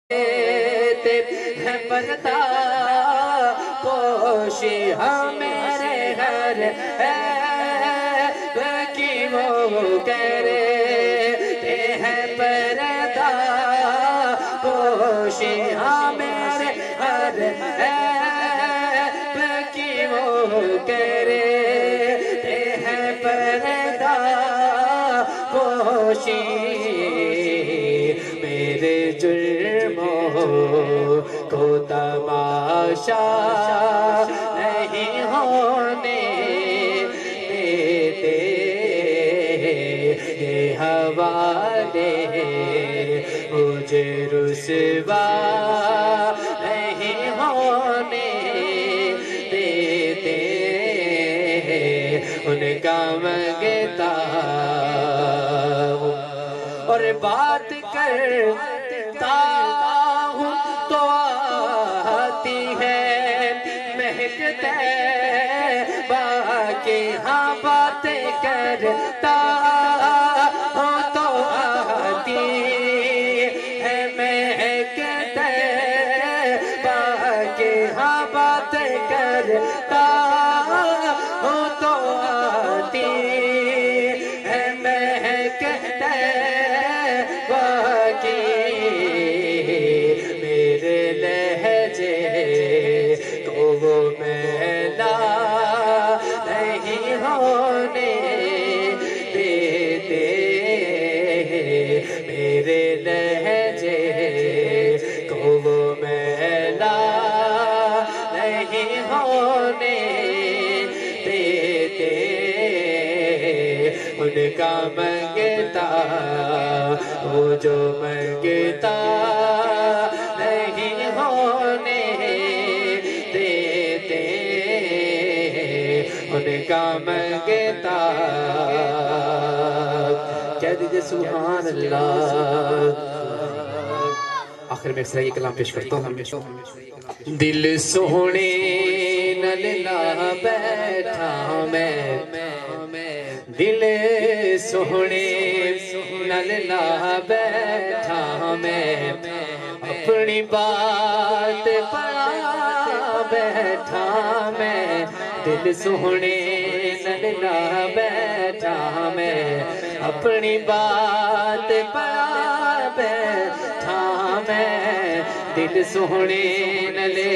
ہے پردہ پوشی ہمیرے گھر کی وہ کرے ہیں پردہ پوشی ہمیرے گھر کی وہ کرے ہیں پردہ پوشی میرے جرموں کو تماشا نہیں ہونے دیتے یہ حوالے مجھے رسوا نہیں ہونے دیتے ان کا منگتا اور بات کرتا ہوں تو آتی ہے مہکتے باقی ہاں باتیں کرتا ہوں تو آتی ہے مہکتے باقی ہاں باتیں کرتا ہوں تو آتی ہے مہکتے میرے لہجے کو وہ میلا نہیں ہونے دیتے میرے لہجے کو وہ میلا نہیں ہونے دیتے ان کا منگتا وہ جو منگتا نہیں ہونے دیتے ان کا منگتا کہہ دیجئے سبحان اللہ آخر میں ایک کلام پیش کرتا ہوں دل سونے نللا بیٹھا میں دل سونے نللا بیٹھا میں اپنی بات پڑا بیٹھا میں دل سونے نللا بیٹھا میں اپنی بات پڑا بیٹھا میں دل سونے نلے